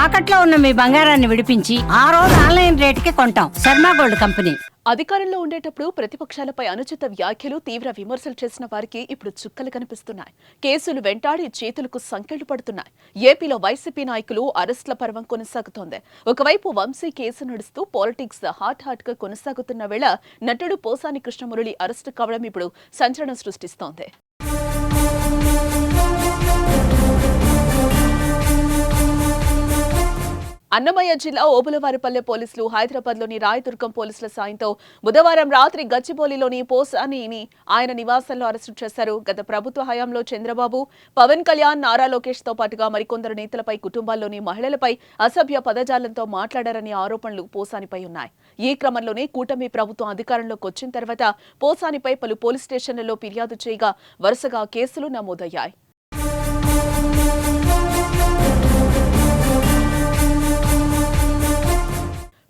తాకట్లో ఉన్న మీ బంగారాన్ని విడిపించి ఆ రోజు ఆన్లైన్ రేటుకి కొంటాం. Sharma gold company. అధికారంలో ఉండేటప్పుడు ప్రతిపక్షాలపై అనుచిత వ్యాఖ్యలు, తీవ్ర విమర్శలు చేసిన వారికి ఇప్పుడు చుక్కలు కనిపిస్తున్నాయి. కేసులు వెంటాడి చేతులకు సంకెళ్లు పడుతున్నాయి. ఏపీలో వైసీపీ నాయకులు అరెస్టుల పర్వం కొనసాగుతోంది. ఒకవైపు వంశీ కేసు నడుస్తూ పాలిటిక్స్ హాట్ గా కొనసాగుతున్న వేళ నటుడు పోసాని కృష్ణమురళి అరెస్టు కావడం ఇప్పుడు సంచలనం సృష్టిస్తోంది. అన్నమయ్య జిల్లా ఓబులవారిపల్లె పోలీసులు హైదరాబాద్లోని రాయదుర్గం పోలీసుల సాయంతో బుధవారం రాత్రి గచ్చిబౌలిలోని పోసానిని ఆయన నివాసంలో అరెస్టు చేశారు. గత ప్రభుత్వ హయాంలో చంద్రబాబు, పవన్ కళ్యాణ్, నారా లోకేష్ తో పాటుగా మరికొందరు నేతలపై, కుటుంబాల్లోని మహిళలపై అసభ్య పదజాలంతో మాట్లాడారనే ఆరోపణలు పోసానిపై ఉన్నాయి. ఈ క్రమంలోనే కూటమి ప్రభుత్వం అధికారంలోకి వచ్చిన తర్వాత పోసానిపై పలు పోలీస్ స్టేషన్లలో ఫిర్యాదు చేయగా వరుసగా కేసులు నమోదయ్యాయి.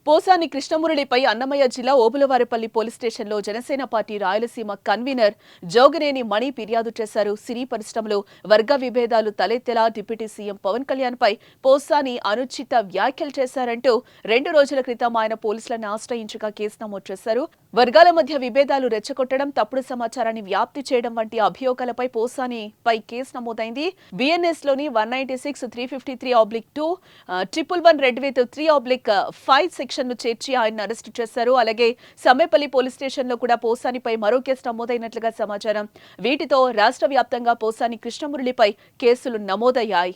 పోసాని కృష్ణమురళిపై అన్నమయ్య జిల్లా ఓబులవారిపల్లి పోలీస్ స్టేషన్లో జనసేన పార్టీ రాయలసీమ కన్వీనర్ జోగినేని మణి ఫిర్యాదు చేశారు. సినీ పరిశ్రమలో వర్గ విభేదాలు తలెత్తేలా డిప్యూటీ సీఎం పవన్ కళ్యాణ్ పై పోసాని అనుచిత వ్యాఖ్యలు చేశారంటూ 2 రోజుల క్రితం ఆయన పోలీసులను ఆశ్రయించగా కేసు నమోదు చేశారు. వర్గాల మధ్య విభేదాలు రెచ్చగొట్టడం, తప్పుడు సమాచారాన్ని వ్యాప్తి చేయడం వంటి అభియోగాలపై పోసానిపై కేసు నమోదైంది. బిఎన్ఎస్ లోని 196, 353/2, 111-3/3/5 సెక్షన్ ను చేర్చి ఆయన అరెస్టు చేశారు. అలాగే సమ్మెపల్లి పోలీస్ స్టేషన్ లో కూడా పోసానిపై మరో కేసు నమోదైనట్లుగా సమాచారం. వీటితో రాష్ట్ర వ్యాప్తంగా పోసాని కృష్ణమురళిపై కేసులు నమోదయ్యాయి.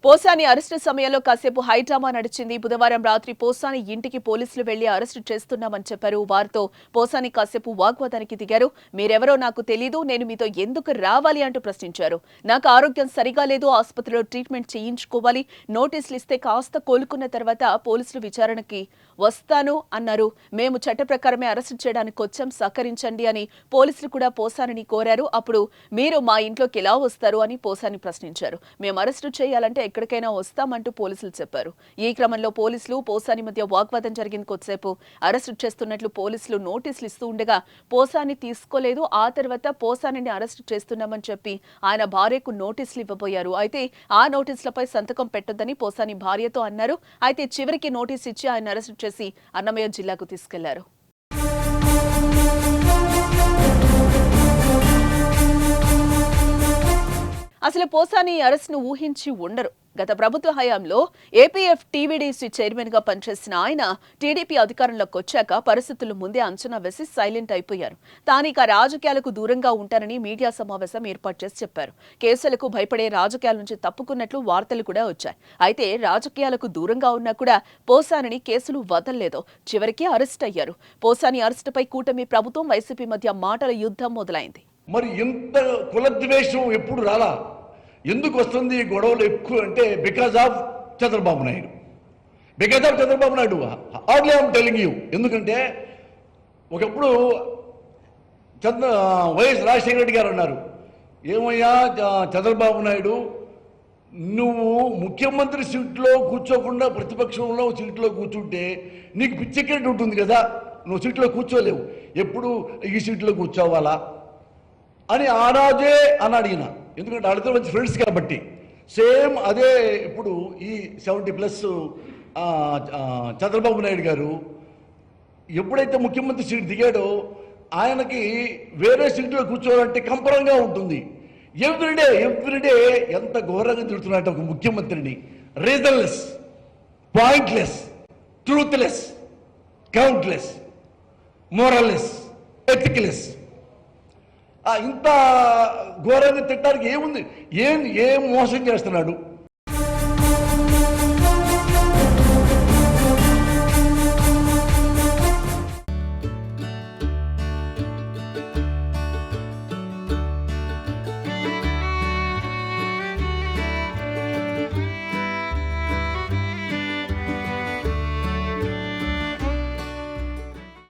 పోసాని అరెస్టు సమయంలో కాసేపు హైడ్రామా నడిచింది. బుధవారం రాత్రి పోసాని ఇంటికి పోలీసులు వెళ్లి అరెస్టు చేస్తున్నామని చెప్పారు. వారితో పోసాని కాసేపు వాగ్వాదానికి దిగారు. మీరెవరో నాకు తెలీదు, నేను మీతో ఎందుకు రావాలి అంటూ ప్రశ్నించారు. నాకు ఆరోగ్యం సరిగా లేదు, ఆసుపత్రిలో ట్రీట్మెంట్ చేయించుకోవాలి, నోటీసులు ఇస్తే కాస్త కోలుకున్న తర్వాత పోలీసులు విచారణకి వస్తాను అన్నారు. మేము చట్ట ప్రకారమే అరెస్టు చేయడానికి వచ్చాం, సహకరించండి అని పోలీసులు కూడా పోసానిని కోరారు. అప్పుడు మీరు మా ఇంట్లోకి ఎలా వస్తారు అని పోసాని ప్రశ్నించారు. మేము అరెస్టు చేయాలంటే ఎక్కడికైనా వస్తామంటూ పోలీసులు చెప్పారు. ఈ క్రమంలో పోలీసులు పోసాని మధ్య వాగ్వాదం జరిగింది. కొద్దిసేపు అరెస్టు చేస్తున్నట్లు పోలీసులు నోటీసులు ఇస్తూ ఉండగా పోసాని తీసుకోలేదు. ఆ తర్వాత పోసానిని అరెస్టు చేస్తున్నామని చెప్పి ఆయన భార్యకు నోటీసులు ఇవ్వబోయారు. అయితే ఆ నోటీసులపై సంతకం పెట్టొద్దని పోసాని భార్యతో అన్నారు. అయితే చివరికి నోటీసు ఇచ్చి ఆయన అరెస్టు చేసి అన్నమయ్య జిల్లాకు తీసుకెళ్లారు. అసలు పోసాని అరెస్ట్ను ఊహించి ఉండరు. గత ప్రభుత్వ హయాంలో ఏపీఎఫ్ టీవీడీసీ చైర్మన్ గా పనిచేసిన ఆయన టీడీపీ అధికారంలోకి వచ్చాక పరిస్థితులు ముందే అంచనా వేసి సైలెంట్ అయిపోయారు. తానిక రాజకీయాలకు దూరంగా ఉంటారని మీడియా సమావేశం ఏర్పాటు చేసి చెప్పారు. కేసులకు భయపడే రాజకీయాల నుంచి తప్పుకున్నట్లు వార్తలు కూడా వచ్చాయి. అయితే రాజకీయాలకు దూరంగా ఉన్నా కూడా పోసానిని కేసులు వదలలేదు. చివరికి అరెస్ట్ అయ్యారు. పోసాని అరెస్టుపై కూటమి ప్రభుత్వం, వైసీపీ మధ్య మాటల యుద్ధం మొదలైంది. మరి ఇంత కులద్వేషం ఎప్పుడు రాలా? ఎందుకు వస్తుంది ఈ గొడవలు ఎక్కువ అంటే because of Chandrababu Naidu. Because of Chandrababu Naidu really I'm telling you. ఎందుకంటే ఒకప్పుడు వైఎస్ రాజశేఖర రెడ్డి గారు అన్నారు, ఏమయ్యా చంద్రబాబు నాయుడు, నువ్వు ముఖ్యమంత్రి సీట్లో కూర్చోకుండా ప్రతిపక్షంలో సీట్లో కూర్చుంటే నీకు పిచ్చెక్కినట్టు ఉంటుంది కదా, నువ్వు సీట్లో కూర్చోలేవు, ఎప్పుడు ఈ సీట్లో కూర్చోవాలా అని ఆనాడే అని అడిగిన. ఎందుకంటే వాళ్ళతో మంచి ఫ్రెండ్స్ కాబట్టి. సేమ్ అదే ఇప్పుడు ఈ 70+ చంద్రబాబు నాయుడు గారు ఎప్పుడైతే ముఖ్యమంత్రి సీట్ దిగాడో ఆయనకి వేరే సీట్లో కూర్చోవాలంటే కంపరంగా ఉంటుంది. ఎవ్రీడే ఎంత ఘోరంగా తిడుతున్నట్టు ఒక ముఖ్యమంత్రిని. రీజన్లెస్, పాయింట్లెస్, ట్రూత్లెస్, కౌంట్లెస్, మోరల్లెస్, ఎథిక్లెస్. ఇంత ఘోరంగా తిట్టడానికి ఏముంది? ఏం మోసం చేస్తున్నాడు?